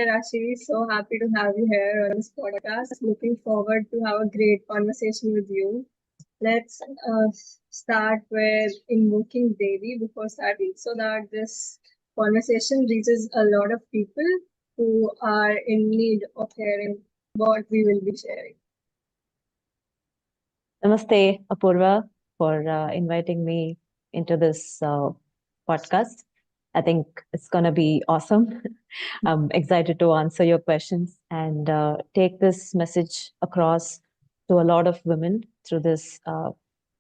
Rashi. So happy to have you here on this podcast. Looking forward to have a great conversation with you. Let's start with invoking Devi before starting so that this conversation reaches a lot of people who are in need of hearing what we will be sharing. Namaste, Apurva, for inviting me into this podcast. I think it's going to be awesome. I'm excited to answer your questions and take this message across to a lot of women through this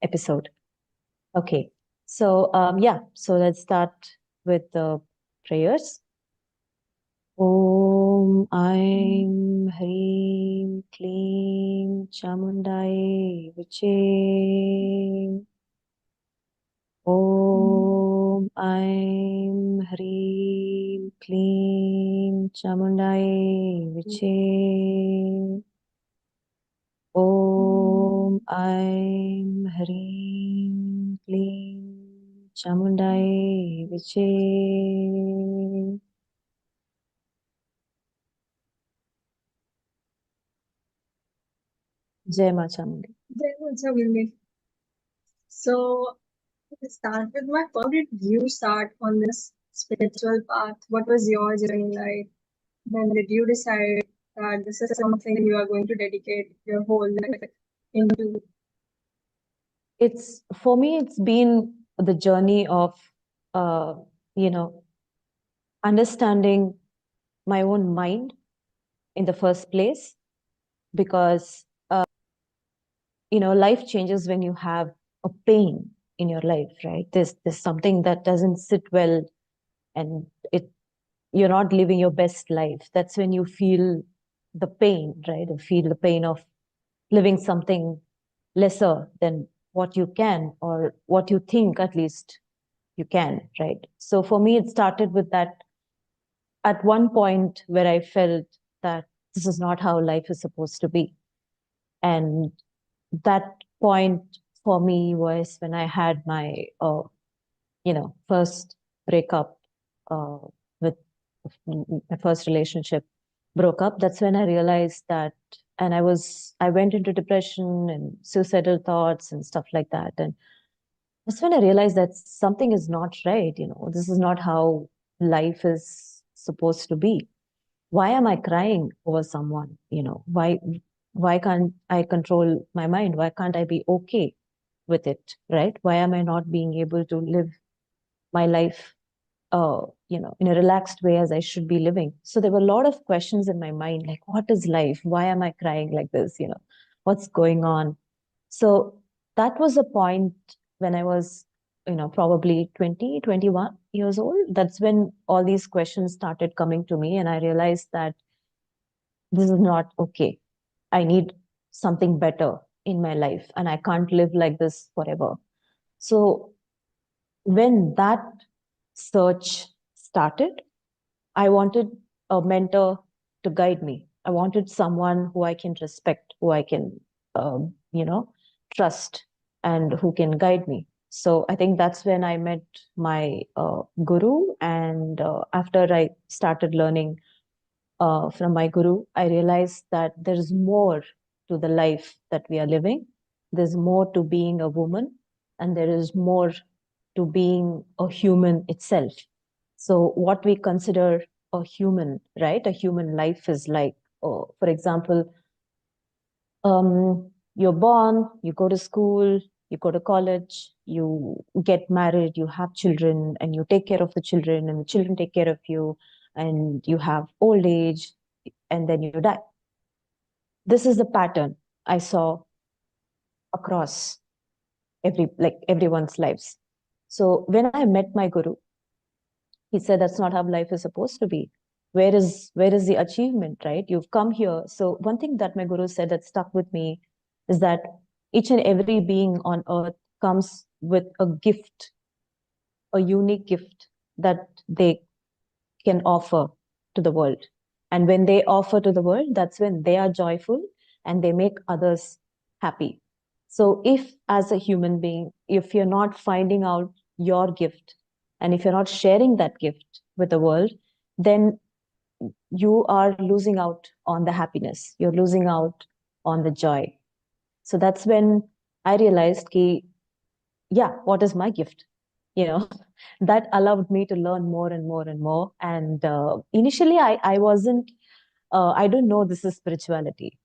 episode. Okay, so so let's start with the prayers. Om Aim Hrim Klim Chamundai Viche. Om Aim Hrim Klim Chamundai Viche. Om Aim Hrim Klim Chamundai Viche. Jai Ma Chamundi. So, let's start with how did you start on this spiritual path? What was your journey like? When did you decide that this is something you are going to dedicate your whole life into? It's for me, it's been the journey of, uh, you know, understanding my own mind in the first place, because, life changes when you have a pain in your life, right? There's something that doesn't sit well, and you're not living your best life. That's when you feel the pain, right? You feel the pain of living something lesser than what you can, or what you think at least you can, right? So for me, it started with that at one point where I felt that this is not how life is supposed to be. And that point for me was when I had my, first breakup uh, with my first relationship broke up. That's when I realized that, and I went into depression and suicidal thoughts and stuff like that. And that's when I realized that something is not right. This is not how life is supposed to be. Why am I crying over someone? Why can't I control my mind? Why can't I be okay with it? Right? Why am I not being able to live my life in a relaxed way as I should be living? So there were a lot of questions in my mind, like, what is life? Why am I crying like this? What's going on? So that was a point when I was, probably 20, 21 years old. That's when all these questions started coming to me. And I realized that this is not okay. I need something better in my life, and I can't live like this forever. So when that search started, I wanted a mentor to guide me. I wanted someone who I can respect, who I can, trust, and who can guide me. So I think that's when I met my guru. And after I started learning from my guru, I realized that there's more to the life that we are living. There's more to being a woman, and there is more to being a human itself. So, what we consider a human, right? A human life is like, for example, you're born, you go to school, you go to college, you get married, you have children, and you take care of the children, and the children take care of you, and you have old age, and then you die. This is the pattern I saw across everyone's lives. So when I met my guru, he said that's not how life is supposed to be. Where is the achievement, right? You've come here. So one thing that my guru said that stuck with me is that each and every being on earth comes with a gift, a unique gift that they can offer to the world. And when they offer to the world, that's when they are joyful and they make others happy. So if as a human being, if you're not finding out your gift, and if you're not sharing that gift with the world, then you are losing out on the happiness, you're losing out on the joy. So that's when I realized ki, yeah, what is my gift? You know, that allowed me to learn more and more and more. And initially, I wasn't, I don't know this is spirituality,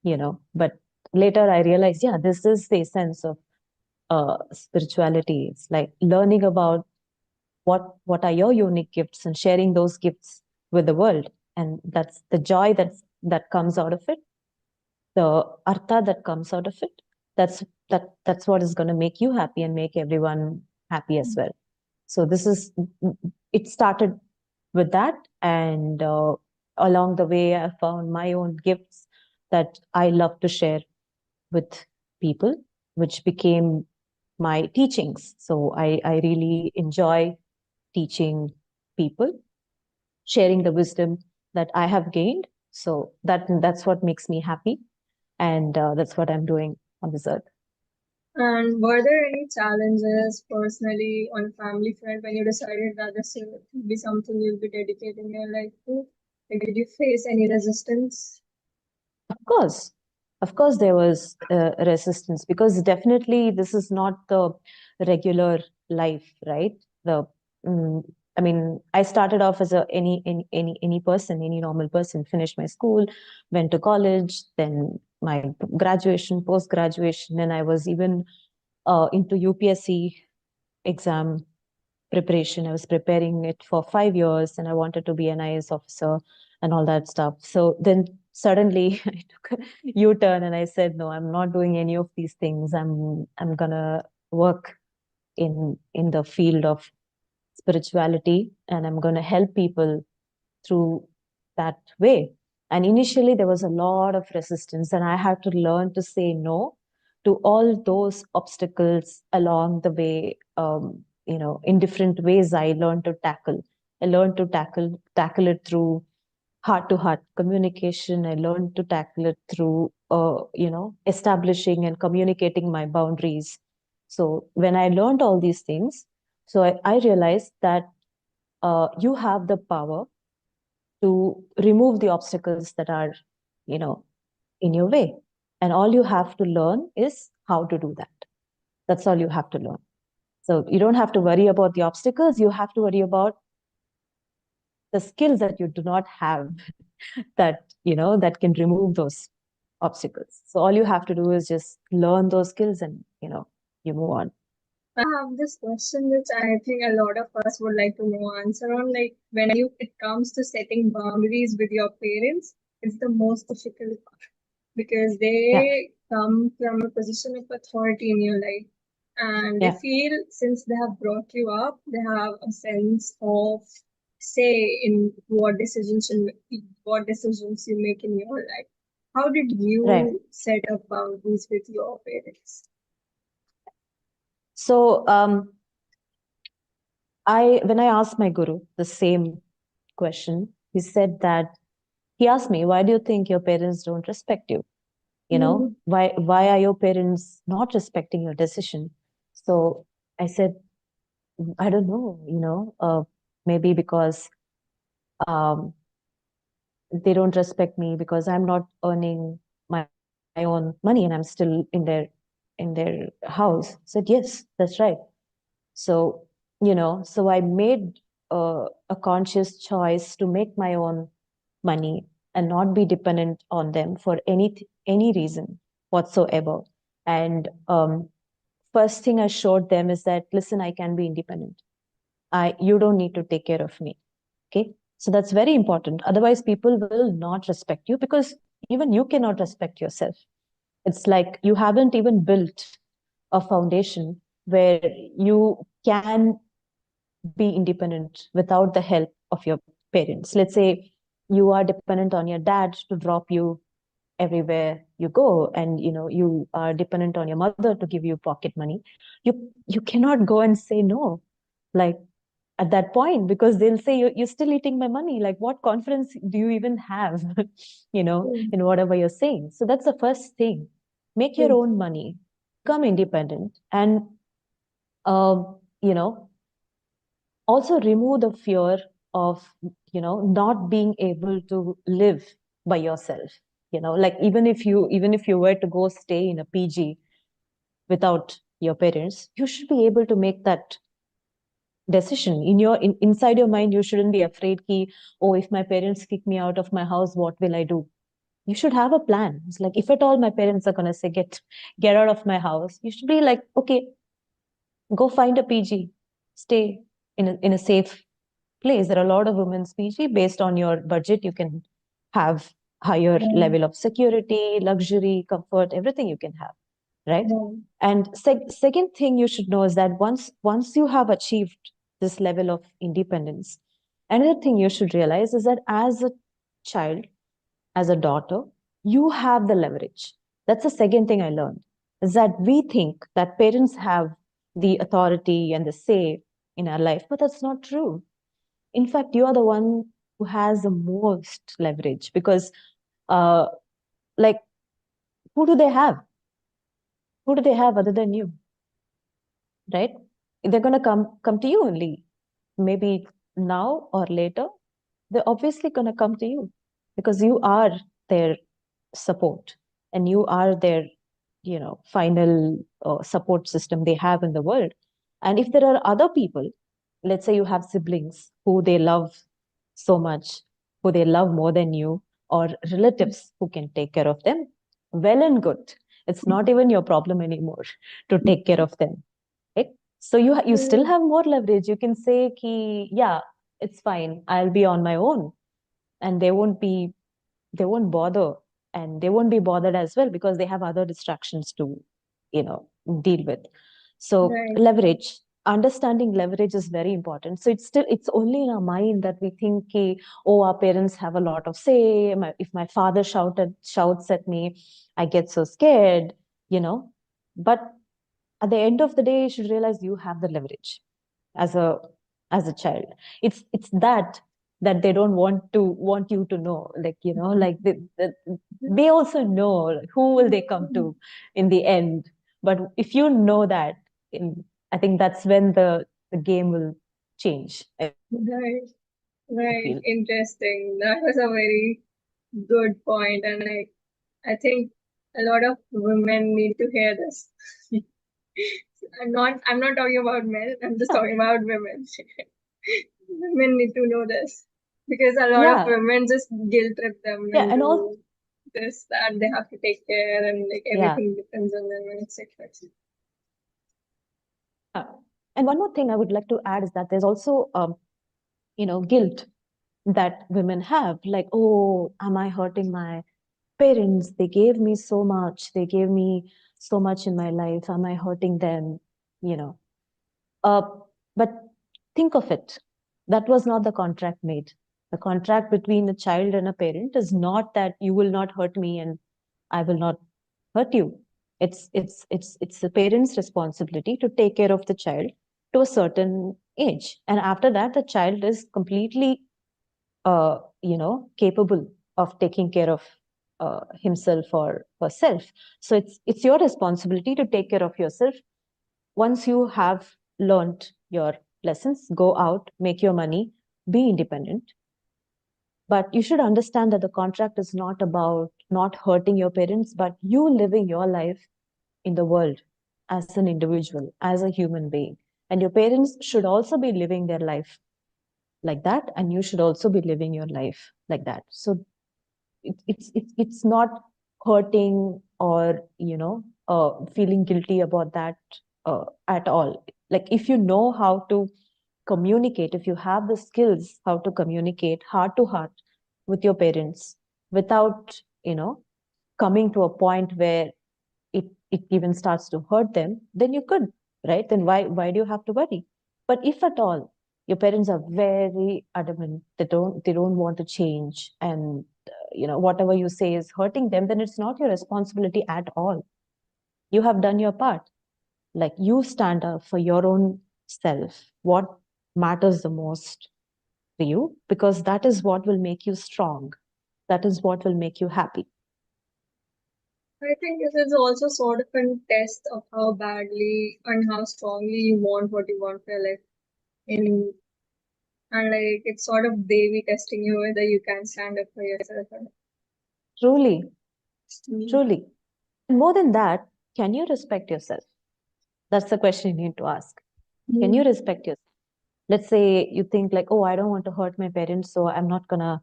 but later I realized, yeah, this is the essence of spirituality. It's like learning about what are your unique gifts and sharing those gifts with the world. And that's the joy that comes out of it, the artha that comes out of it. That's what is going to make you happy and make everyone happy as well. So this is it started with that, and along the way I found my own gifts that I love to share with people, which became my teachings. So I really enjoy teaching people, sharing the wisdom that I have gained. So that's what makes me happy, and that's what I'm doing on this earth. And were there any challenges personally on a family front when you decided that this will be something you'll be dedicating your life to? Like, did you face any resistance? Of course, of course, there was resistance, because definitely this is not the regular life, right? The mm, I mean, I started off as any person, any normal person. Finished my school, went to college, then my graduation, post graduation, and I was even into UPSC exam preparation. I was preparing it for 5 years, and I wanted to be an IAS officer and all that stuff. So then suddenly I took a U-turn and I said, no, I'm not doing any of these things. I'm gonna work in the field of spirituality, and I'm gonna help people through that way. And initially there was a lot of resistance, and I had to learn to say no to all those obstacles along the way. In different ways I learned to tackle. I learned to tackle it through heart to heart communication. I learned to tackle it through establishing and communicating my boundaries. So when I learned all these things, so I realized that you have the power to remove the obstacles that are, you know, in your way. And all you have to learn is how to do that. That's all you have to learn. So you don't have to worry about the obstacles. You have to worry about the skills that you do not have that can remove those obstacles. So all you have to do is just learn those skills, and, you move on. I have this question which I think a lot of us would like to know answer on. Like, when it comes to setting boundaries with your parents, it's the most difficult part because Yeah. they come from a position of authority in your life, and they Yeah. feel since they have brought you up, they have a sense of say in what decisions you make in your life. How did Right. you set up boundaries with your parents? So when I asked my guru the same question, he said that he asked me, why do you think your parents don't respect you? Mm-hmm. Why are your parents not respecting your decision? So I said, I don't know, maybe because um, they don't respect me because I'm not earning my own money and I'm still in their house. I said, yes, that's right. So, so I made a conscious choice to make my own money and not be dependent on them for any reason whatsoever. And first thing I showed them is that, listen, I can be independent. You don't need to take care of me. Okay. So that's very important. Otherwise, people will not respect you, because even you cannot respect yourself. It's like you haven't even built a foundation where you can be independent without the help of your parents. Let's say you are dependent on your dad to drop you everywhere you go, and you are dependent on your mother to give you pocket money. You cannot go and say no, like, at that point, because they'll say, you're still eating my money. Like, what confidence do you even have in whatever you're saying? So that's the first thing. Make your own money, become independent, and um, you know also remove the fear of, not being able to live by yourself. Like even if you were to go stay in a PG without your parents, you should be able to make that decision inside your mind. You shouldn't be afraid ki, oh, if my parents kick me out of my house, what will I do? You should have a plan. It's like, if at all my parents are going to say get out of my house, you should be like, okay, go find a PG, stay in a safe place. There are a lot of women's PG. Based on your budget, you can have higher Right. level of security, luxury, comfort, everything you can have, right? Right. And second thing you should know is that once you have achieved this level of independence, another thing you should realize is that as a child, as a daughter, you have the leverage. That's the second thing I learned, is that we think that parents have the authority and the say in our life, but that's not true. In fact, you are the one who has the most leverage, because uh like, who do they have? Who do they have other than you, right? They're going to come to you only, maybe now or later. They're obviously going to come to you because you are their support, and you are their final support system they have in the world. And if there are other people, let's say you have siblings who they love so much, who they love more than you, or relatives who can take care of them, well and good. It's not even your problem anymore to take care of them, right? So you still Mm. have more leverage. You can say ki, yeah, it's fine, I'll be on my own, and they won't bother, and they won't be bothered as well because they have other distractions to you know deal with. So Right. leverage, understanding leverage is very important. So it's only in our mind that we think ki, oh, our parents have a lot of say. If my father shouts at me, I get so scared, but at the end of the day, you should realize you have the leverage as a child. It's that they don't want you to know, like, like they also know, like, who will they come to in the end. But if you know that, I think that's when the game will change, I Right. Right. feel. Interesting. That was a very good point, and I think a lot of women need to hear this. I'm not talking about men, I'm just Yeah, talking about women. Women need to know this because a lot of yeah, women just guilt trip them yeah, and all. into this, that they have to take care and like Yeah, everything depends on them and etc. yeah. And one more thing I would like to add is that there's also guilt that women have, like, oh, am I hurting my parents? They gave me so much, they gave me so much in my life, am I hurting them? you know uh, but think of it, that was not the contract made. The contract between a child and a parent is not that you will not hurt me and I will not hurt you. It's the parent's responsibility to take care of the child to a certain age, and after that the child is completely capable of taking care of himself or herself. So it's your responsibility to take care of yourself. Once you have learned your lessons, go out, make your money, be independent. But you should understand that the contract is not about not hurting your parents, but you living your life in the world as an individual, as a human being. And your parents should also be living their life like that, and you should also be living your life like that. So it's not hurting or feeling guilty about that at all. Like, if you know how to communicate, if you have the skills how to communicate heart to heart with your parents without coming to a point where it even starts to hurt them, then you could, right? Then why do you have to worry? But if at all your parents are very adamant, they don't want to change, and whatever you say is hurting them, then it's not your responsibility at all. You have done your part. Like, you stand up for your own self, what matters the most to you, because that is what will make you strong, that is what will make you happy. I think this is also sort of a test of how badly and how strongly you want what you want for your life. In And like it's sort of Devi testing you whether you can stand up for yourself or not. Truly, Mm. truly. And more than that, can you respect yourself? That's the question you need to ask. Can you respect yourself? Let's say you think like, oh, I don't want to hurt my parents, so I'm not gonna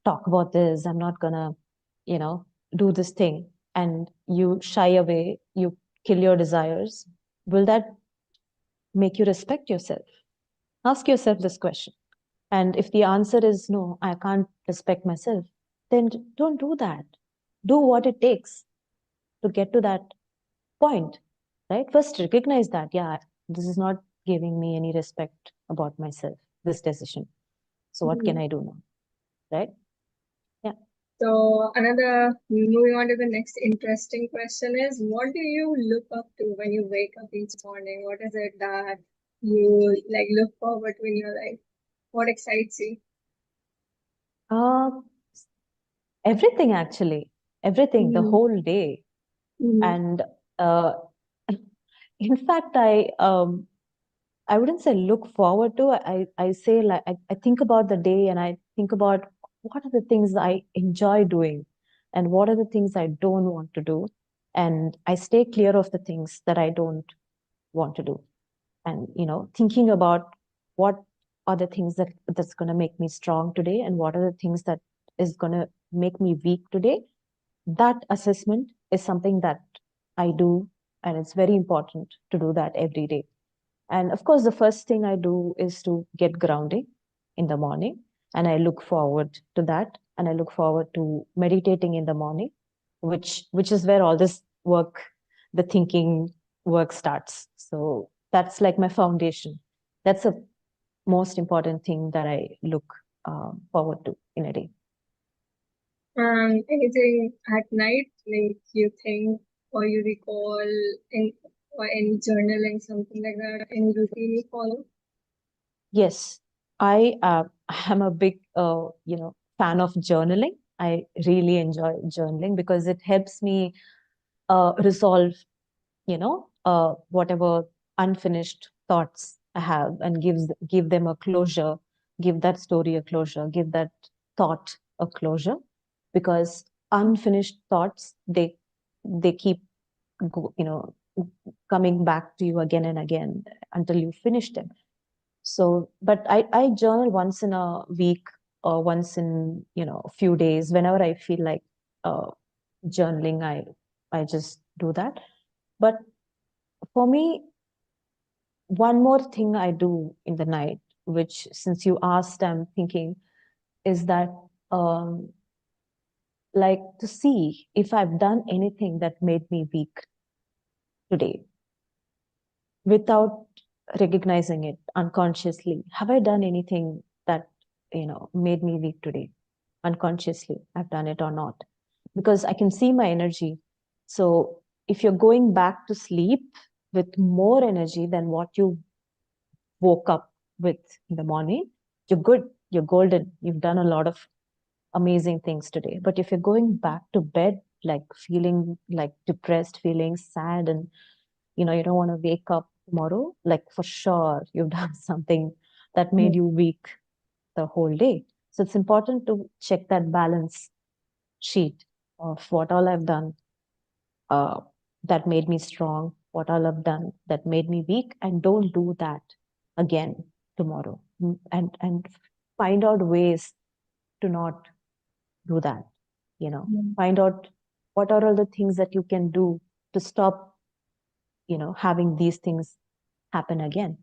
talk about this. I'm not gonna, do this thing. And you shy away, you kill your desires. Will that make you respect yourself? Ask yourself this question. And if the answer is no, I can't respect myself, then don't do that. Do what it takes to get to that point, right? First, recognize that, yeah, this is not giving me any respect about myself, this decision. So, what can I do now, right? Yeah. So another moving on to the next interesting question is, what do you look up to when you wake up each morning? What is it that you like look forward to in your life? What excites you? Uh, Everything actually, everything, the whole day. And uh, in fact, I wouldn't say look forward to. I say like I think about the day and I think about what are the things I enjoy doing and what are the things I don't want to do. And I stay clear of the things that I don't want to do. And thinking about what are the things that's going to make me strong today and what are the things that is going to make me weak today. That assessment is something that I do, and it's very important to do that every day. And of course, the first thing I do is to get grounding in the morning. And I look forward to that. And I look forward to meditating in the morning, which is where all this work, the thinking work starts. So that's like my foundation. That's the most important thing that I look forward to in a day. Anything at night, like you think or you recall in or any journaling, something like that, any routine you follow? Yes, I am a big fan of journaling. I really enjoy journaling because it helps me resolve whatever unfinished thoughts I have and give them a closure, give that story a closure, give that thought a closure, because unfinished thoughts they keep coming back to you again and again until you finish them. So, but I journal once in a week or once in, a few days. Whenever I feel like journaling, I just do that. But for me, one more thing I do in the night, which since you asked, I'm thinking, is that like to see if I've done anything that made me weak today without recognizing it unconsciously. Have I done anything that, made me weak today? Unconsciously, I've done it or not? Because I can see my energy. So if you're going back to sleep with more energy than what you woke up with in the morning, you're good, you're golden, you've done a lot of amazing things today. But if you're going back to bed, like feeling like depressed, feeling sad, and you don't want to wake up tomorrow, like for sure you've done something that made you weak the whole day. So it's important to check that balance sheet of what all I've done uh, that made me strong, what all I've done that made me weak, and don't do that again tomorrow. And find out ways to not do that. Find out what are all the things that you can do to stop, having these things happen again.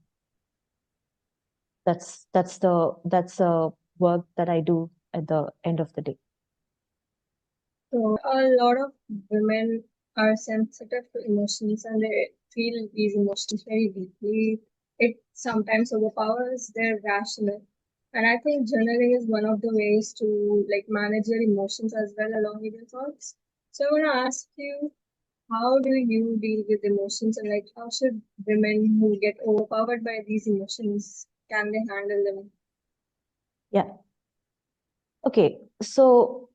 That's the work that I do at the end of the day. So a lot of women are sensitive to emotions and they feel these emotions very deeply. It sometimes overpowers their rational. And I think journaling is one of the ways to like manage your emotions as well along with your thoughts. So I want to ask you, how do you deal with emotions and like how should women who get overpowered by these emotions, can they handle them? Yeah. Okay. So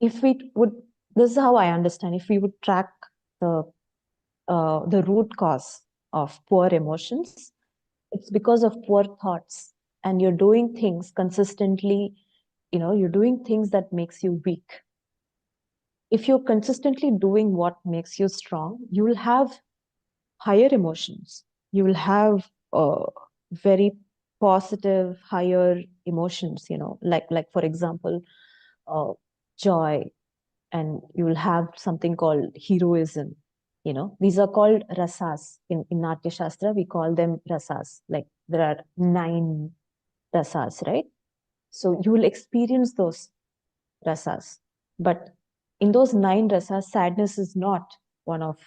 if we would, this is how I understand, if we would track the the root cause of poor emotions, it's because of poor thoughts and you're doing things consistently, you're doing things that makes you weak. If you're consistently doing what makes you strong, you will have higher emotions. You will have very positive, higher emotions, like for example, uh, joy, and you will have something called heroism. These are called rasas. In Natya Shastra, we call them rasas. Like there are 9 rasas, right? So you will experience those rasas. But in those 9 rasas, sadness is not one of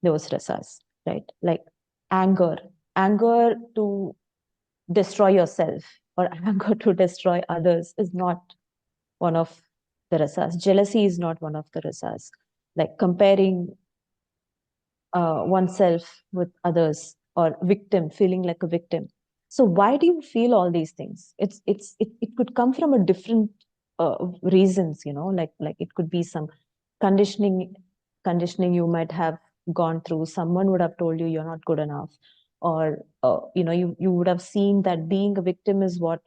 those rasas, right? Like anger, anger to destroy yourself or anger to destroy others is not one of the rasas. Jealousy is not one of the rasas. Like comparing oneself with others, or victim, feeling like a victim. So why do you feel all these things? It could come from a different reasons, like it could be some conditioning conditioning you might have gone through. Someone would have told you you're not good enough, or you would have seen that being a victim is what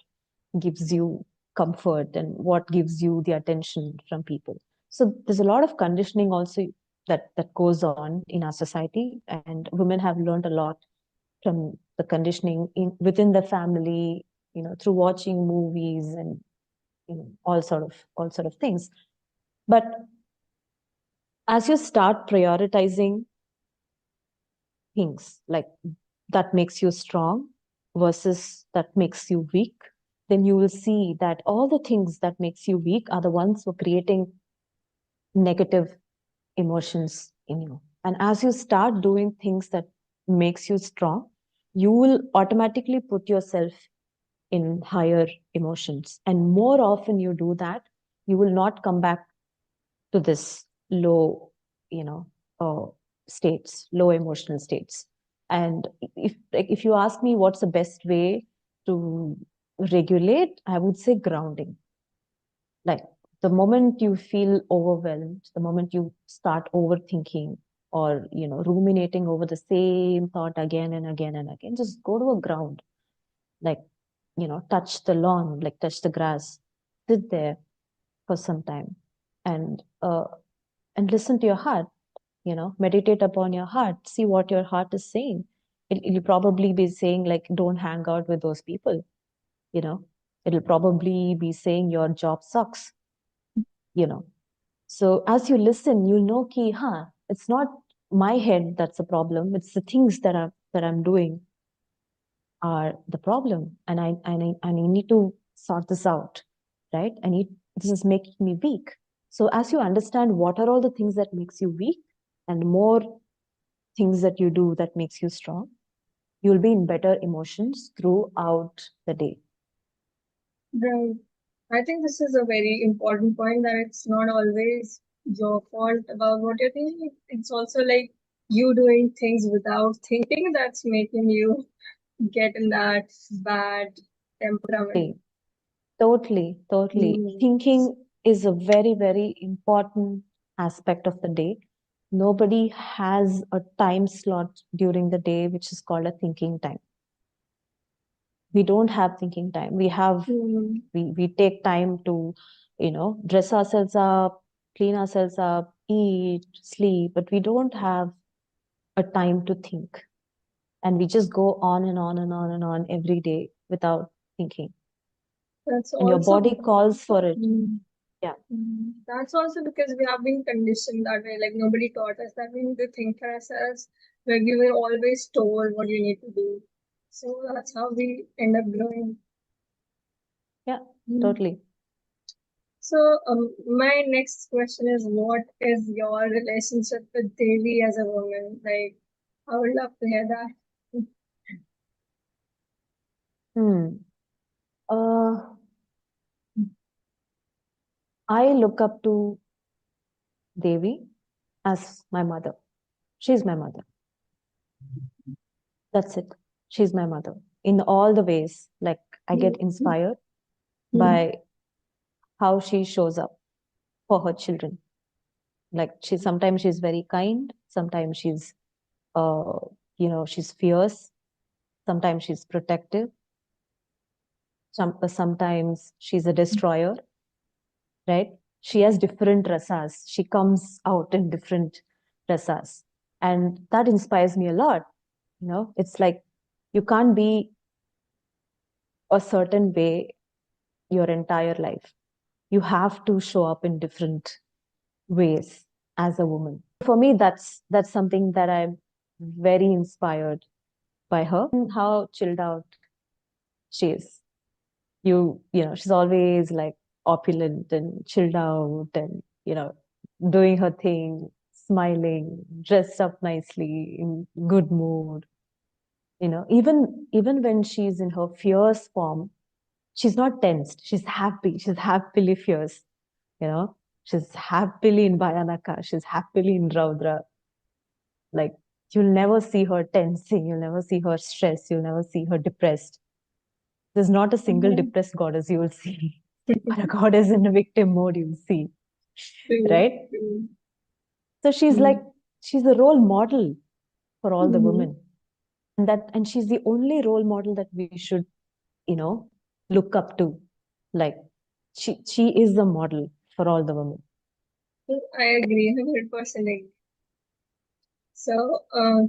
gives you comfort and what gives you the attention from people. So there's a lot of conditioning also that goes on in our society, and women have learned a lot from the conditioning within the family, through watching movies and all sort of things. But as you start prioritizing things like that makes you strong versus that makes you weak, then you will see that all the things that makes you weak are the ones who are creating negative emotions in you. And as you start doing things that makes you strong, you will automatically put yourself in higher emotions. And more often you do that, you will not come back to this low, you know, uh, states, low emotional states. And if you ask me what's the best way to regulate, I would say grounding. Like the moment you feel overwhelmed, the moment you start overthinking or ruminating over the same thought again and again and again, just go to a ground. Like touch the lawn, like touch the grass, sit there for some time, and listen to your heart. Meditate upon your heart, see what your heart is saying. It'll probably be saying like, don't hang out with those people. you know it'll probably be saying your job sucks. you know so as you listen, you'll know ki, it's not my head that's a problem, it's the things that I'm doing are the problem, and I need to sort this out, right? This is making me weak. So as you understand what are all the things that makes you weak, and more things that you do that makes you strong, you'll be in better emotions throughout the day. Right. I think this is a very important point that it's not always your fault about what you're thinking. It's also like you doing things without thinking that's making you get in that bad temperament. Totally. Mm. Thinking is a very, very important aspect of the day. Nobody has a time slot during the day which is called a thinking time. We don't have thinking time. Mm. We take time to, dress ourselves up, clean ourselves up, eat, sleep, but we don't have a time to think. And we just go on and on and on and on every day without thinking. That's And your also body calls for it. Mm. Yeah. That's also because we have been conditioned that way. Like nobody taught us that we need to think for ourselves. Like we were always told what you need to do. So that's how we end up growing. Yeah, Mm. totally. So my next question is, what is your relationship with Devi as a woman? Like, I would love to hear that. Hmm. Uh, I look up to Devi as my mother. She's my mother. That's it. She's my mother in all the ways. Like I get inspired by how she shows up for her children. Like sometimes she's very kind, sometimes uh she's fierce, sometimes she's protective, Sometimes she's a destroyer, right? She has different rasas. She comes out in different rasas. And that inspires me a lot. It's like you can't be a certain way your entire life. You have to show up in different ways as a woman. For me, that's something that I'm very inspired by her and how chilled out she is. She's always like opulent and chilled out and, doing her thing, smiling, dressed up nicely, in good mood. Even when she's in her fierce form, she's not tensed. She's happy. She's happily fierce. You know, she's happily in Bhayanaka. She's happily in Raudra. Like, you'll never see her tensing. You'll never see her stressed. You'll never see her depressed. There's not a single Mhm. depressed goddess you will see, or a goddess in a victim mode you'll see, True, right? true. So she's a role model for all the Mm-hmm. women, and she's the only role model that we should, you know, look up to. Like, she is a model for all the women. I agree, 100% agree. So,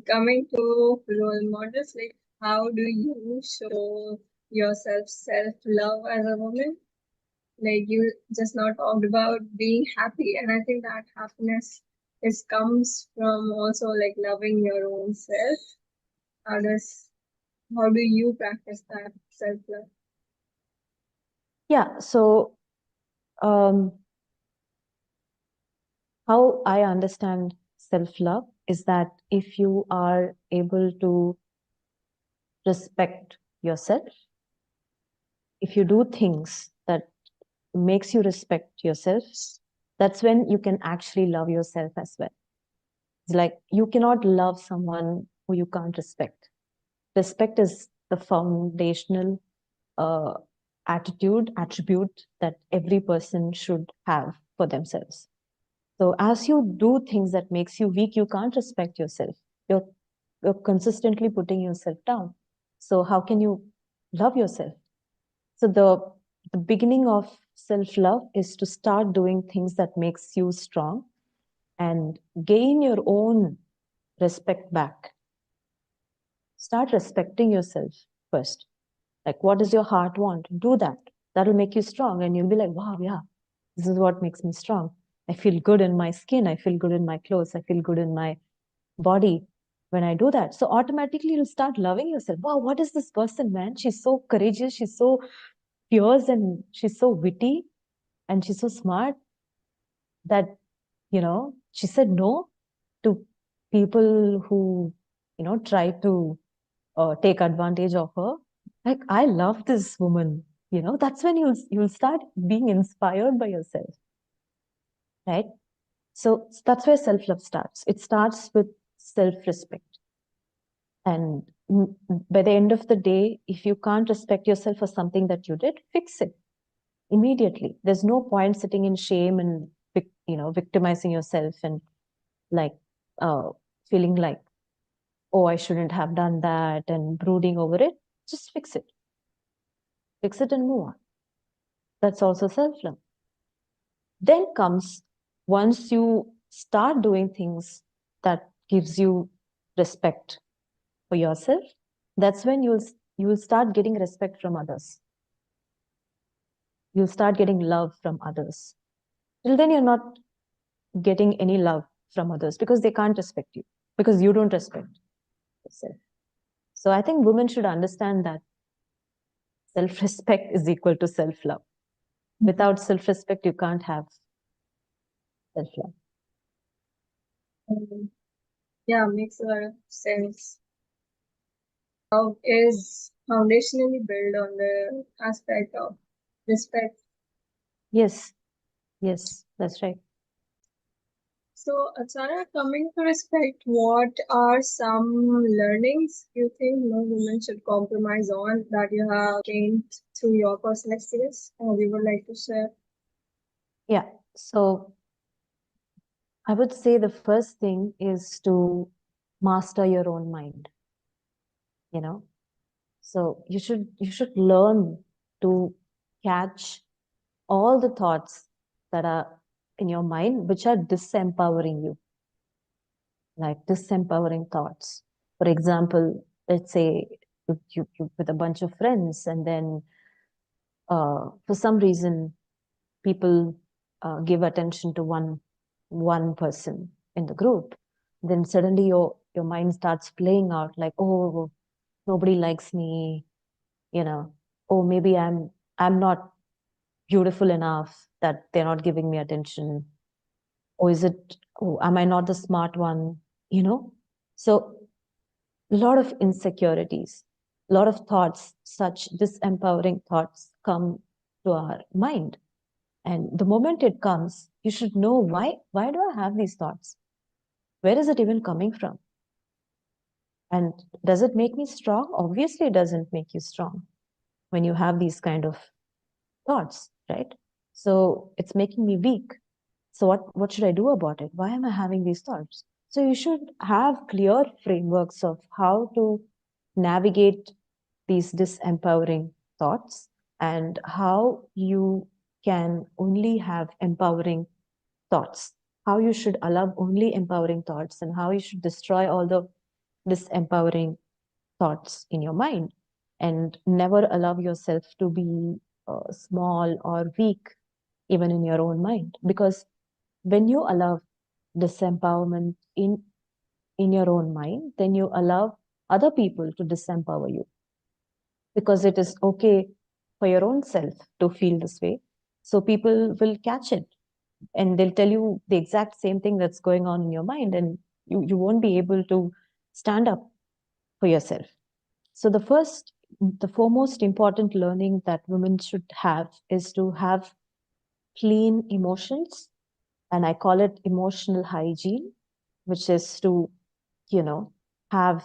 coming to role models, like how do you show yourself self-love as a woman? Like you just now talked about being happy, and I think that happiness is comes from also like loving your own self. How does how do you practice that self-love? Yeah. So, um, how I understand self-love is that if you are able to respect yourself, if you do things that makes you respect yourself, that's when you can actually love yourself as well. It's like you cannot love someone who you can't respect. Respect is the foundational uh, attribute that every person should have for themselves. So as you do things that makes you weak, you can't respect yourself. You're, you're consistently putting yourself down. So how can you love yourself? So the beginning of self-love is to start doing things that makes you strong and gain your own respect back. Start respecting yourself first. Like, what does your heart want? Do that. That'll make you strong. And you'll be like, wow, yeah, this is what makes me strong. I feel good in my skin. I feel good in my clothes. I feel good in my body when I do that. So automatically you'll start loving yourself. Wow, what is this person, man? She's so courageous. She's so fierce and she's so witty and she's so smart that, she said no to people who, try to take advantage of her. Like, I love this woman. That's when you'll start being inspired by yourself, right? So that's where self-love starts. It starts with self-respect. And by the end of the day, if you can't respect yourself for something that you did, fix it immediately. There's no point sitting in shame and victimizing yourself and like uh, feeling like, oh, I shouldn't have done that and brooding over it. Just fix it and move on. That's also self-love. Then comes, once you start doing things that gives you respect for yourself, that's when you'll start getting respect from others. You'll start getting love from others. Till then, you're not getting any love from others because they can't respect you, because you don't respect yourself. So I think women should understand that self-respect is equal to self-love. Without self-respect, you can't have self-love. Yeah, makes a lot of sense. How is foundationally built on the aspect of respect. Yes, yes, that's right. So, Achana, coming to respect, what are some learnings you think no woman should compromise on that you have gained through your personal experience or you would like to share? Yeah. So I would say the first thing is to master your own mind, you know. So you should learn. to catch all the thoughts that are in your mind which are disempowering you, like disempowering thoughts. For example, let's say you with a bunch of friends, and then for some reason people give attention to one person in the group, then suddenly your mind starts playing out like, oh, nobody likes me, you know, oh, maybe I'm not beautiful enough that they're not giving me attention, or is it, oh, am I not the smart one, you know? So a lot of insecurities, a lot of thoughts, such disempowering thoughts come to our mind. And the moment it comes, you should know why do I have these thoughts? Where is it even coming from? And does it make me strong? Obviously, it doesn't make you strong when you have these kind of thoughts, right? So it's making me weak. So what should I do about it? Why am I having these thoughts? So you should have clear frameworks of how to navigate these disempowering thoughts, and how you can only have empowering thoughts, how you should allow only empowering thoughts, and how you should destroy all the disempowering thoughts in your mind, and never allow yourself to be small or weak even in your own mind. Because when you allow disempowerment in your own mind, then you allow other people to disempower you, because it is okay for your own self to feel this way. So people will catch it, and they'll tell you the exact same thing that's going on in your mind, and you won't be able to stand up for yourself. So the foremost important learning that women should have is to have clean emotions, and I call it emotional hygiene, which is to, you know, have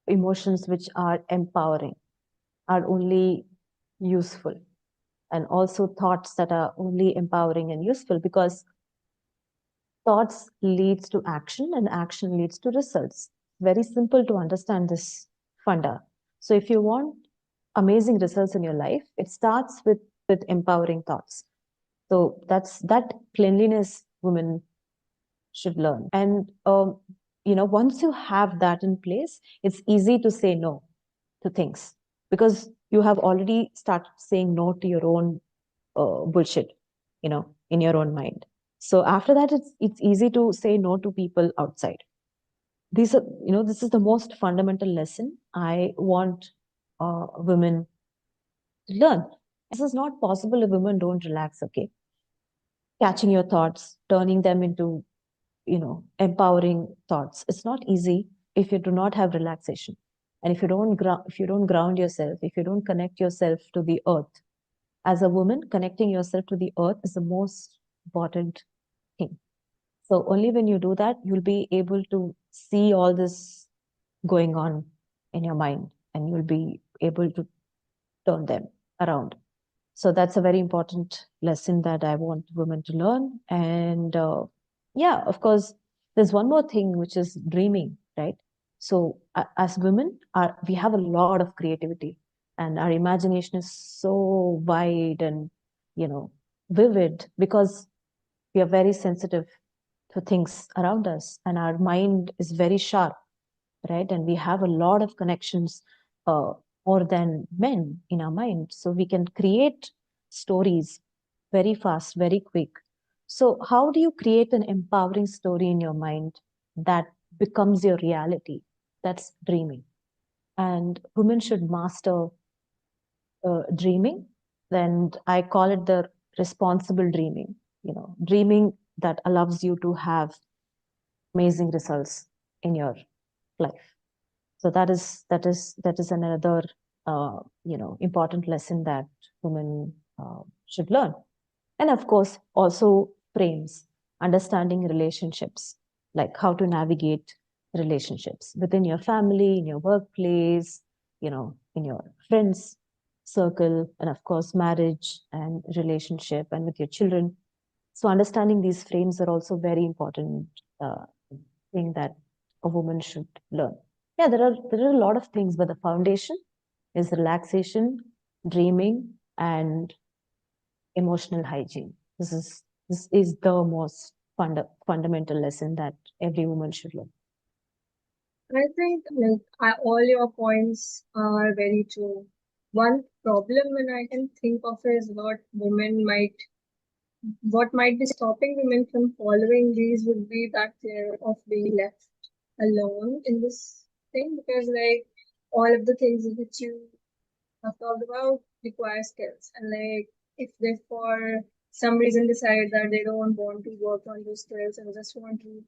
emotions which are empowering, are only useful, and also thoughts that are only empowering and useful, because thoughts leads to action and action leads to results. Very simple to understand this funda. So if you want amazing results in your life, it starts with empowering thoughts. So that cleanliness women should learn. And once you have that in place, it's easy to say no to things, because you have already started saying no to your own bullshit, in your own mind. So after that, it's easy to say no to people outside. This is the most fundamental lesson I want women to learn. This is not possible if women don't relax. Okay, catching your thoughts, turning them into empowering thoughts. It's not easy if you do not have relaxation, and if you don't ground yourself, if you don't connect yourself to the earth. As a woman, connecting yourself to the earth is the most important thing. So only when you do that, you'll be able to see all this going on in your mind, and you'll be able to turn them around. So that's a very important lesson that I want women to learn. And yeah, of course, there's one more thing, which is dreaming, right? So as women, we have a lot of creativity, and our imagination is so wide and, vivid, because we are very sensitive to things around us, and our mind is very sharp, right? And we have a lot of connections, more than men in our mind. So we can create stories very fast, very quick. So how do you create an empowering story in your mind that becomes your reality? That's dreaming. And women should master dreaming. Then I call it the responsible dreaming, dreaming that allows you to have amazing results in your life. So that is another important lesson that women should learn. And of course, also frames, understanding relationships, like how to navigate relationships within your family, in your workplace, in your friends circle, and of course, marriage and relationship, and with your children. So understanding these frames are also very important thing that a woman should learn. Yeah, there are a lot of things, but the foundation is relaxation, dreaming, and emotional hygiene. This is the most fundamental lesson that every woman should learn. I think all your points are very true. One problem when I can think of is what might be stopping women from following these would be that fear of being left alone in this thing, because all of the things which you have talked about require skills, and if they for some reason decide that they don't want to work on those skills and just want to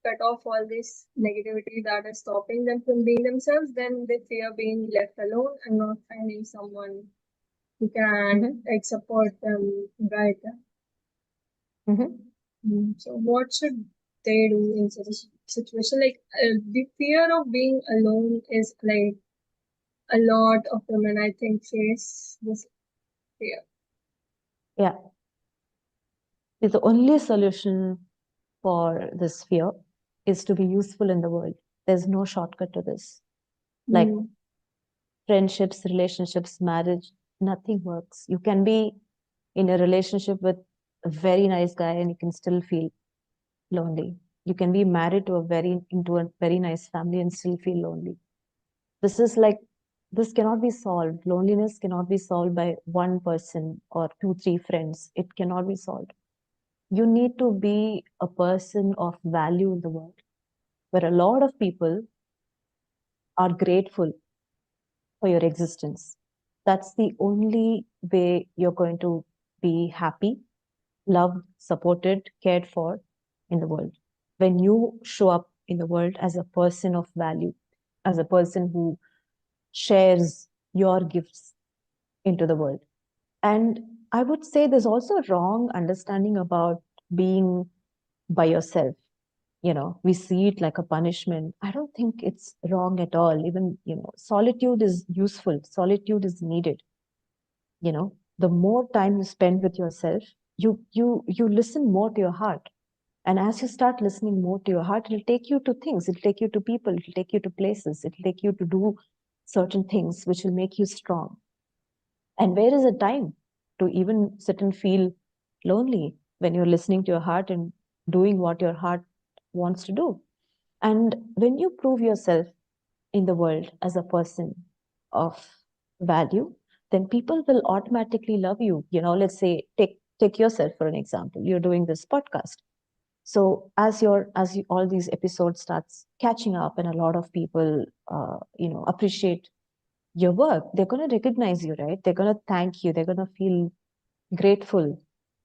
cut off all this negativity that is stopping them from being themselves, then they fear being left alone and not finding someone who can support them, guide them. So what should they do in such a situation? The fear of being alone is a lot of women, I think, face this fear. Yeah. The only solution for this fear is to be useful in the world. There's no shortcut to this. Like friendships, relationships, marriage, nothing works. You can be in a relationship with a very nice guy and you can still feel lonely. You can be married to into a very nice family and still feel lonely. This cannot be solved. Loneliness cannot be solved by one person or two, three friends. It cannot be solved. You need to be a person of value in the world, where a lot of people are grateful for your existence. That's the only way you're going to be happy, loved, supported, cared for in the world. When you show up in the world as a person of value, as a person who shares your gifts into the world. And I would say there's also a wrong understanding about being by yourself. We see it like a punishment. I don't think it's wrong at all. Even, solitude is useful, solitude is needed. The more time you spend with yourself, you listen more to your heart. And as you start listening more to your heart, it'll take you to things, it'll take you to people, it'll take you to places, it'll take you to do certain things which will make you strong. And where is the time to even sit and feel lonely when you're listening to your heart and doing what your heart wants to do? And when you prove yourself in the world as a person of value, then people will automatically love you. Let's say take yourself for an example. You're doing this podcast. So all these episodes starts catching up, and a lot of people, appreciate your work, they're going to recognize you, right? They're going to thank you. They're going to feel grateful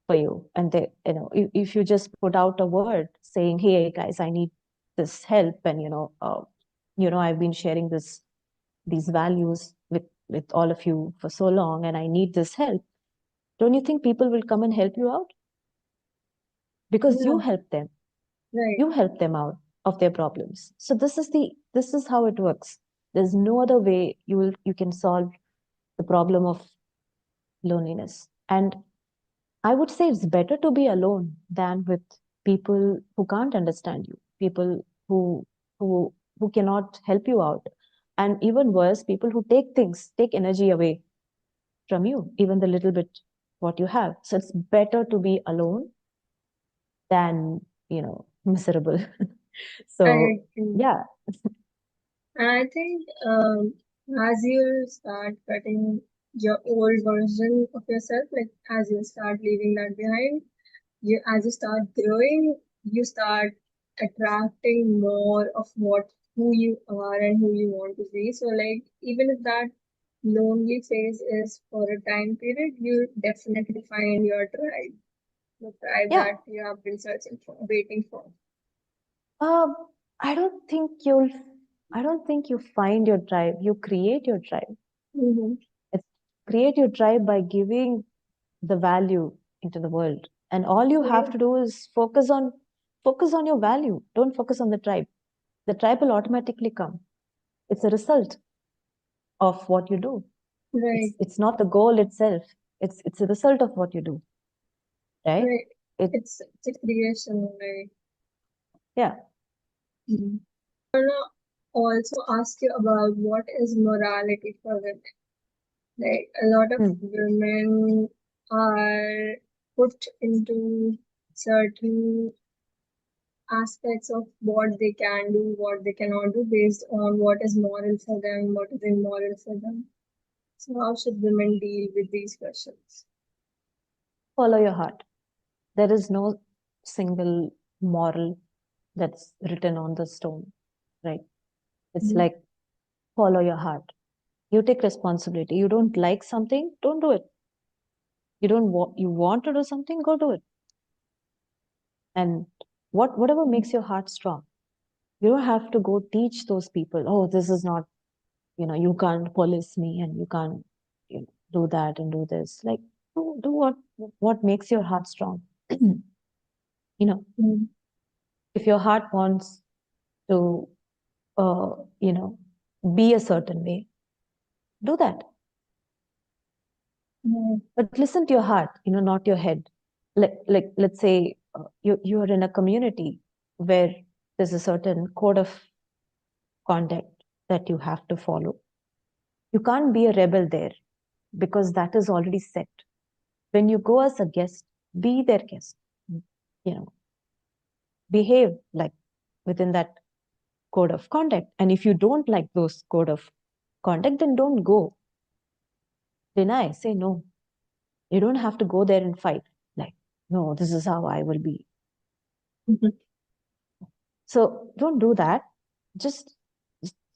for you. And if you just put out a word saying, "Hey guys, I need this help," and I've been sharing these values with all of you for so long, and I need this help. Don't you think people will come and help you out? Because you help them. Right. You help them out of their problems. So this is how it works. There's no other way you can solve the problem of loneliness. And I would say it's better to be alone than with people who can't understand you, people who who cannot help you out. And even worse, people who take energy away from you, even the little bit what you have. So it's better to be alone than, miserable. So yeah. And I think as you start cutting your old version of yourself, as you start leaving that behind, as you start growing, you start attracting more of who you are and who you want to be. So even if that lonely phase is for a time period, you definitely find your tribe, the tribe that you have been searching for, waiting for. I don't think you find your tribe. You create your tribe. It's create your tribe by giving the value into the world. And all you have to do is focus on your value. Don't focus on the tribe. The tribe will automatically come. It's a result of what you do. Right. It's not the goal itself. It's a result of what you do. Right? It's a creation, right? Yeah. I want to also ask you about what is morality for women. Like a lot of Hmm. women are put into certain aspects of what they can do, what they cannot do, based on what is moral for them, what is immoral for them. So, how should women deal with these questions? Follow your heart. There is no single moral that's written on the stone, right? It's Mhm. like follow your heart. You take responsibility. You don't like something, don't do it. You want to do something, go do it. And whatever makes your heart strong. You don't have to go teach those people, oh, this is not, you can't police me and you can't do that and do this. Like do what makes your heart strong. you know, Mm. if your heart wants to uh, you know, be a certain way, do that. Mm. But listen to your heart, not your head. Like let's say you are in a community where there's a certain code of conduct that you have to follow. You can't be a rebel there because that is already set. When you go as a guest, be their guest. You know, behave like within that code of conduct. And if you don't like those code of conduct, then don't go. Deny, say no. You don't have to go there and fight. Like, no, this is how I will be. Mhm. So don't do that. Just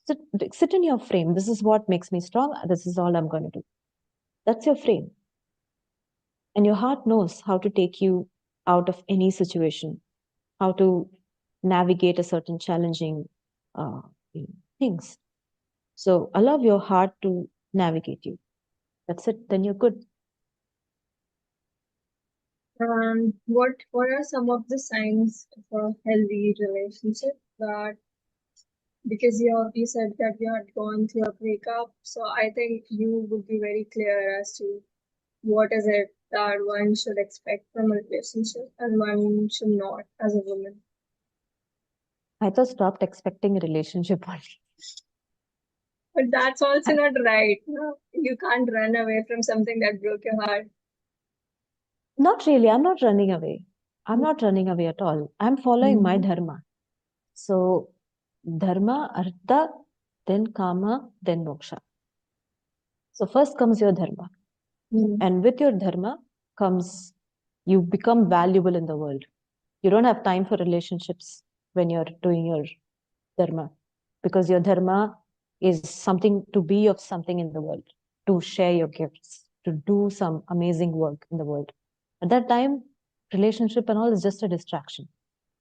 sit in your frame. This is what makes me strong. This is all I'm going to do. That's your frame. And your heart knows how to take you out of any situation, how to navigate a certain challenging uh, things. So allow your heart to navigate you. That's it. Then you're good. What are some of the signs of a healthy relationship that because you said that you had gone through a breakup, so I think you would be very clear as to what is it that one should expect from a relationship and one should not as a woman. I just stopped expecting a relationship only. But that's also not right. No? You can't run away from something that broke your heart. Not really. I'm not running away. I'm not running away at all. I'm following my Mm. dharma. So, dharma, artha, then kama, then moksha. So, first comes your dharma. Mm. And with your dharma comes you become valuable in the world. You don't have time for relationships when you're doing your dharma because your dharma is something to be of something in the world, to share your gifts, to do some amazing work in the world. At that time, relationship and all is just a distraction.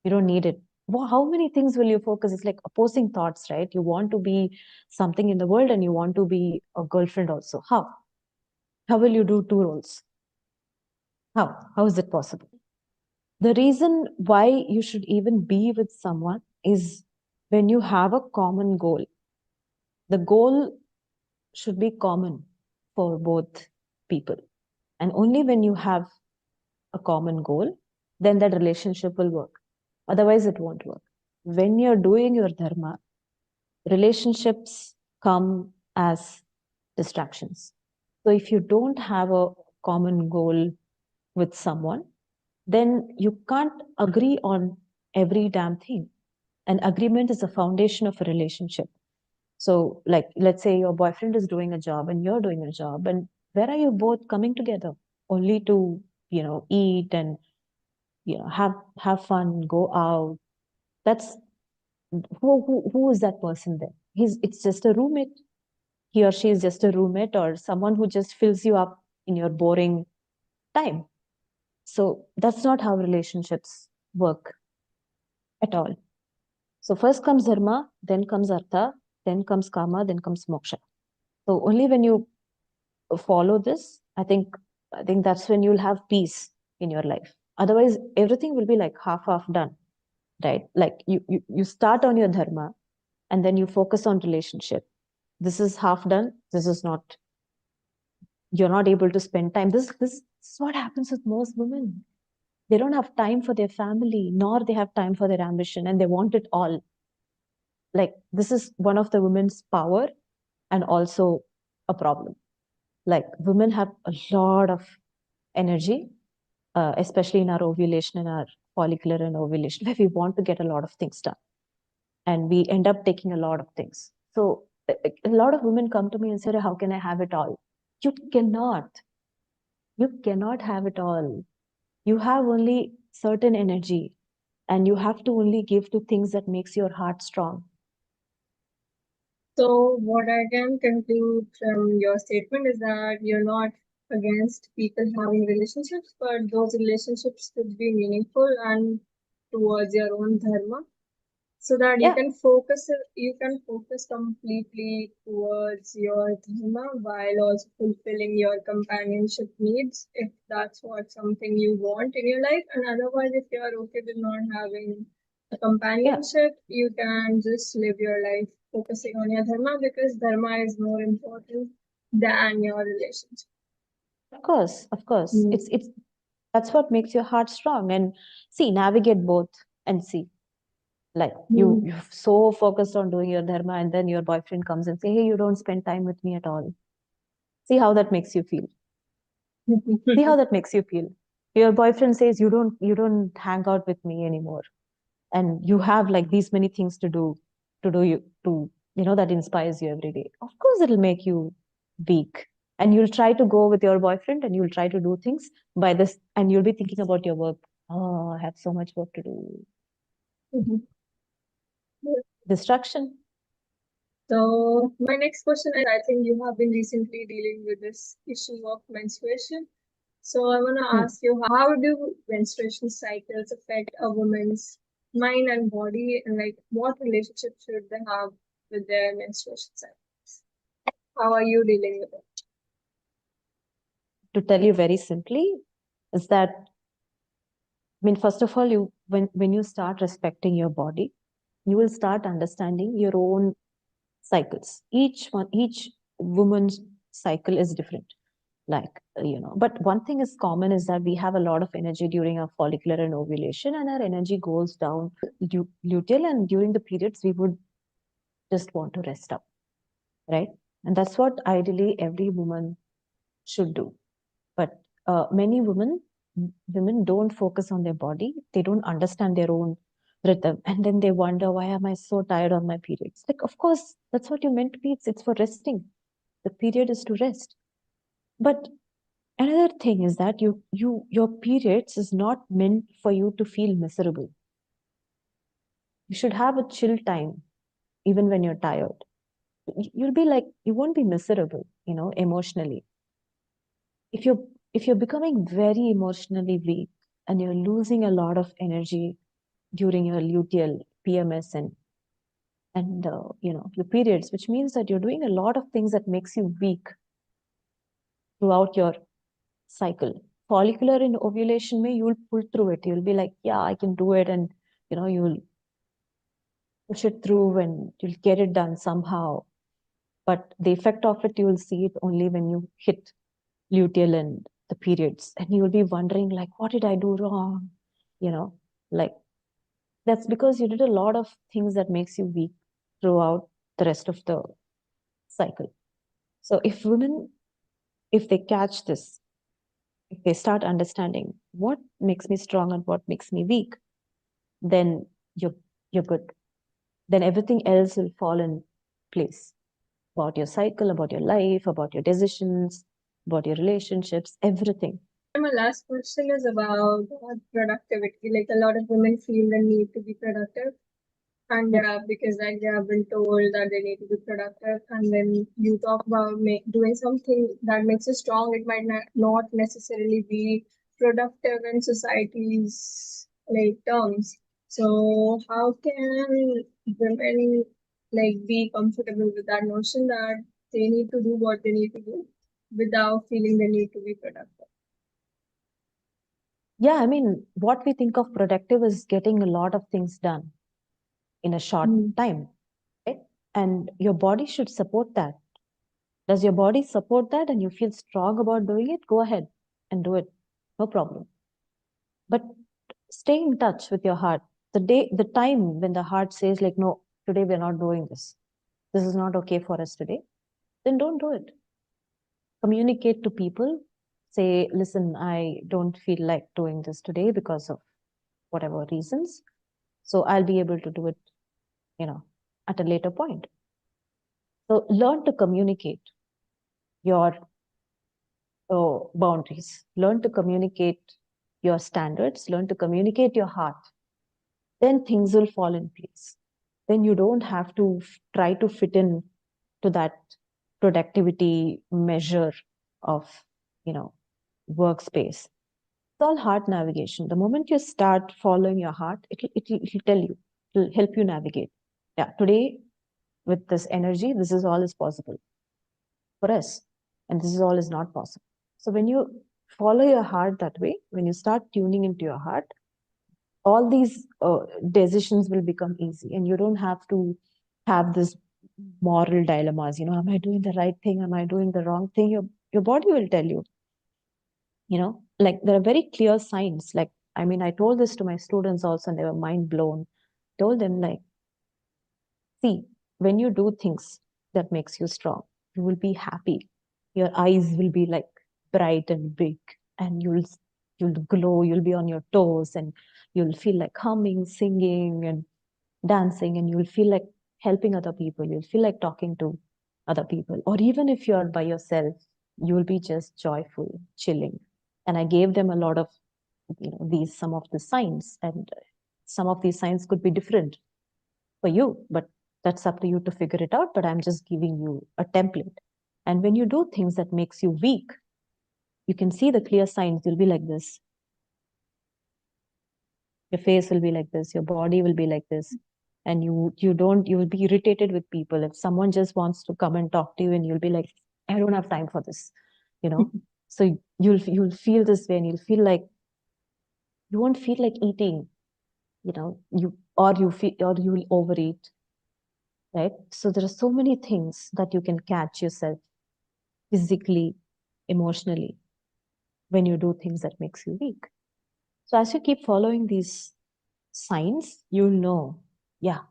You don't need it. Well, how many things will you focus? It's like opposing thoughts, right? You want to be something in the world and you want to be a girlfriend also. How? How will you do two roles? How? How is it possible? The reason why you should even be with someone is when you have a common goal. The goal should be common for both people. And only when you have a common goal, then that relationship will work. Otherwise, it won't work. When you're doing your dharma, relationships come as distractions. So if you don't have a common goal with someone, then you can't agree on every damn thing. And agreement is the foundation of a relationship. So, like, let's say your boyfriend is doing a job and you're doing a job, and where are you both coming together? Only to, eat and have fun, go out. That's who is that person then? It's just a roommate. He or she is just a roommate or someone who just fills you up in your boring time. So that's not how relationships work at all. So first comes dharma, then comes artha, then comes kama, then comes moksha. So only when you follow this, I think that's when you'll have peace in your life. Otherwise, everything will be like half done, right? Like you start on your dharma and then you focus on relationship. This is half done. This is not. You're not able to spend time. This is what happens with most women. They don't have time for their family, nor they have time for their ambition, and they want it all. Like this is one of the women's power and also a problem. Like women have a lot of energy, especially in our ovulation and our follicular and ovulation, where we want to get a lot of things done. And we end up taking a lot of things. So a lot of women come to me and say, how can I have it all? You cannot. You cannot have it all. You have only certain energy, and you have to only give to things that makes your heart strong. So what I can conclude from your statement is that you're not against people having relationships, but those relationships should be meaningful and towards your own dharma, so that Yeah, you can focus completely towards your dharma while also fulfilling your companionship needs, if that's what something you want in your life. And otherwise, if you are okay with not having a yeah, companionship, you can just live your life focusing on your dharma, because dharma is more important than your relationship. of course, of course. Mm. It's that's what makes your heart strong. And see, navigate both and see. Like Mm. you're so focused on doing your dharma, and then your boyfriend comes and say, hey, you don't spend time with me at all. See how that makes you feel. See how that makes you feel. Your boyfriend says you don't hang out with me anymore, and you have like these many things to do that inspires you every day. Of course it'll make you weak, and you'll try to go with your boyfriend and you'll try to do things by this, and you'll be thinking about your work. Oh, I have so much work to do. Distraction. So my next question is, I think you have been recently dealing with this issue of menstruation. So I want to Hmm. ask you, how do menstruation cycles affect a woman's mind and body, and like what relationship should they have with their menstruation cycles? How are you dealing with it? To tell you very simply is that, I mean, first of all, when you start respecting your body, you will start understanding your own cycles. Each woman's cycle is different. But one thing is common is that we have a lot of energy during our follicular and ovulation, and our energy goes down luteal, and during the periods, we would just want to rest up, right? And that's what ideally every woman should do. But many women don't focus on their body. They don't understand their own rhythm, and then they wonder, why am I so tired on my periods? Like, of course, that's what you're meant to be. It's for resting. The period is to rest. But another thing is that your periods is not meant for you to feel miserable. You should have a chill time, even when you're tired. You'll be like, you won't be miserable, emotionally. If you're becoming very emotionally weak and you're losing a lot of energy during your luteal PMS and your periods, which means that you're doing a lot of things that makes you weak throughout your cycle. Follicular in ovulation, you'll pull through it. You'll be like, yeah, I can do it, and you'll push it through and you'll get it done somehow. But the effect of it, you'll see it only when you hit luteal and the periods, and you'll be wondering, like, what did I do wrong? You know, like that's because you did a lot of things that makes you weak throughout the rest of the cycle. So if they catch this, if they start understanding what makes me strong and what makes me weak, then you're good. Then everything else will fall in place about your cycle, about your life, about your decisions, about your relationships, everything. And my last question is about productivity. Like a lot of women feel the need to be productive, and because like they have been told that they need to be productive, and when you talk about doing something that makes you strong, it might not necessarily be productive in society's like terms. So how can women like be comfortable with that notion that they need to do what they need to do without feeling the need to be productive? Yeah, I mean, what we think of productive is getting a lot of things done in a short Mm. time, right? And your body should support that. Does your body support that and you feel strong about doing it? Go ahead and do it. No problem. But stay in touch with your heart. The time when the heart says, like, no, today we're not doing this. This is not okay for us today, then don't do it. Communicate to people. Say, listen, I don't feel like doing this today because of whatever reasons. So I'll be able to do it, at a later point. So learn to communicate your boundaries. Learn to communicate your standards. Learn to communicate your heart. Then things will fall in place. Then you don't have to try to fit in to that productivity measure of, workspace. It's all heart navigation. The moment you start following your heart, it'll tell you, it'll help you navigate. Yeah, today with this energy, this is all is possible for us, and this is all is not possible. So when you follow your heart that way, when you start tuning into your heart, all these decisions will become easy, and you don't have to have this moral dilemmas. Am I doing the right thing? Am I doing the wrong thing? Your body will tell you. Like there are very clear signs. Like, I mean, I told this to my students also, and they were mind blown. Told them, like, see, when you do things that makes you strong, you will be happy. Your eyes will be like bright and big, and you'll glow. You'll be on your toes, and you'll feel like humming, singing, and dancing, and you'll feel like helping other people. You'll feel like talking to other people. Or even if you're by yourself, you will be just joyful, chilling. And I gave them a lot of, some of the signs, and some of these signs could be different for you, but that's up to you to figure it out. But I'm just giving you a template. And when you do things that makes you weak, you can see the clear signs. You'll be like this. Your face will be like this. Your body will be like this. And you will be irritated with people. If someone just wants to come and talk to you, and you'll be like, I don't have time for this, So you'll feel this way, and you'll feel like you won't feel like eating, or you will overeat, right? So there are so many things that you can catch yourself physically, emotionally, when you do things that makes you weak. So as you keep following these signs, you'll know, yeah,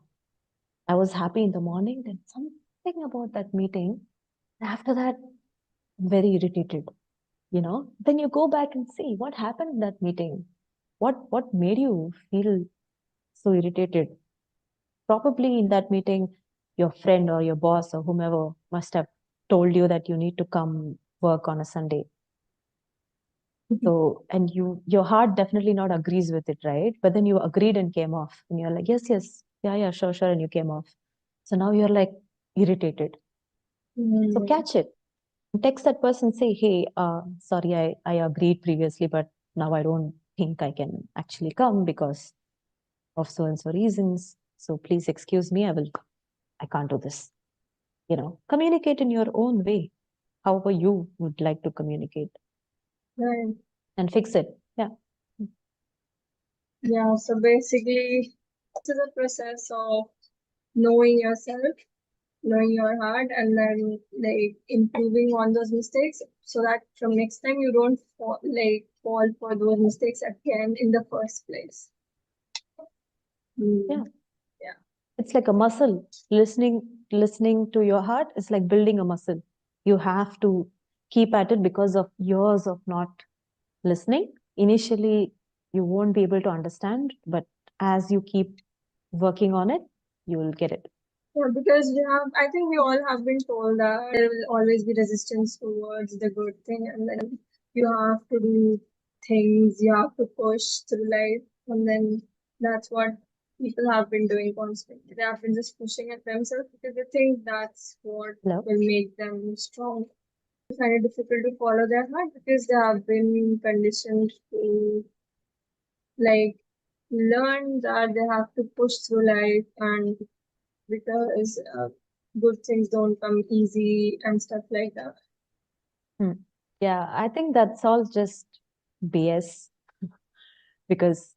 I was happy in the morning, then something about that meeting. After that, I'm very irritated, Then you go back and see what happened in that meeting. What made you feel so irritated? Probably in that meeting, your friend or your boss or whomever must have told you that you need to come work on a Sunday. So, and your heart definitely not agrees with it, right? But then you agreed and came off, and you're like, yes, yes, yeah, sure, sure, and you came off. So now you're like irritated. So catch it. Text that person, say, hey, sorry, I agreed previously, but now I don't think I can actually come because of so and so reasons. So please excuse me, I can't do this. Communicate in your own way, however you would like to communicate. Right. And fix it. Yeah. Yeah, so basically, it's a process of knowing yourself, knowing your heart, and then like improving on those mistakes so that from next time you don't fall for those mistakes again in the first place. Yeah. Yeah. It's like a muscle. Listening to your heart is like building a muscle. You have to keep at it because of years of not listening. Initially, you won't be able to understand, but as you keep working on it, you will get it. Yeah, because I think we all have been told that there will always be resistance towards the good thing, and then you have to do things, you have to push through life, and then that's what people have been doing constantly. They have been just pushing at themselves because they think that's what Hello? will make them strong. They find it difficult to follow their heart because they have been conditioned to like learn that they have to push through life, and because good things don't come easy and stuff like that. Yeah, I think that's all just BS because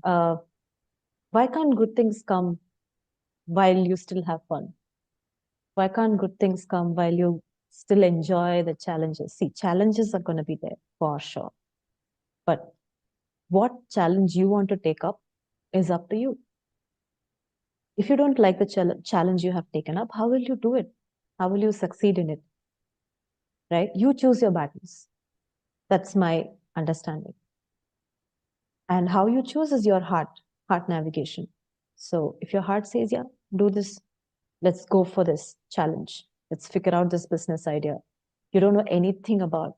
why can't good things come while you still have fun? Why can't good things come while you still enjoy the challenges? See, challenges are going to be there for sure. But what challenge you want to take up is up to you. If you don't like the challenge you have taken up, how will you do it? How will you succeed in it? right? You choose your battles. That's my understanding. And how you choose is your heart navigation. So if your heart says, yeah, do this, let's go for this challenge. Let's figure out this business idea. You don't know anything about,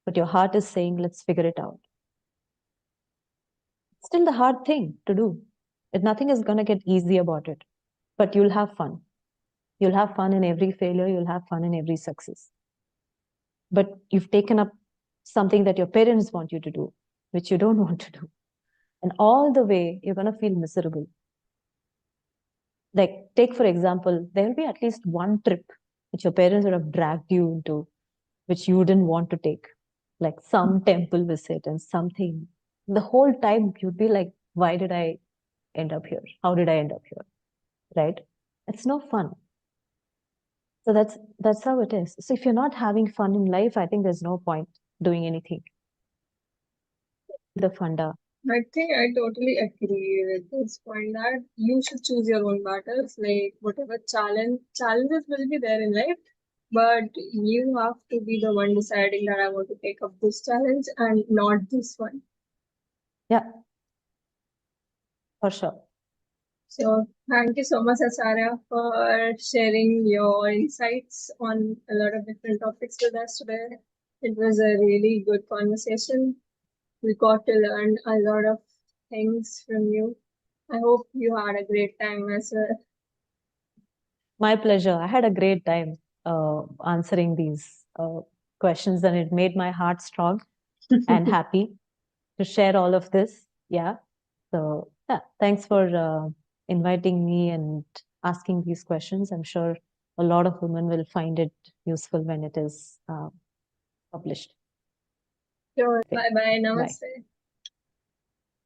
but your heart is saying, let's figure it out. It's still the hard thing to do. Nothing is going to get easy about it, but you'll have fun. You'll have fun in every failure. You'll have fun in every success. But you've taken up something that your parents want you to do, which you don't want to do. And all the way, you're going to feel miserable. Like, take for example, there will be at least one trip which your parents would have dragged you into, which you didn't want to take, like some temple visit and something. The whole time you'd be like, why did I end up here? How did I end up here? Right? It's no fun. So that's how it is. So if you're not having fun in life, I think there's no point doing anything. The funda. I think I totally agree with this point that you should choose your own battles. Like whatever challenges will be there in life, but you have to be the one deciding that I want to take up this challenge and not this one. Yeah, for sure. So thank you so much, Acharya, for sharing your insights on a lot of different topics with us today. It was a really good conversation. We got to learn a lot of things from you. I hope you had a great time as well. My pleasure. I had a great time answering these questions, and it made my heart strong and happy to share all of this. Yeah. So, yeah, thanks for inviting me and asking these questions. I'm sure a lot of women will find it useful when it is published. Sure. Okay. Bye bye. Bye. Namaste.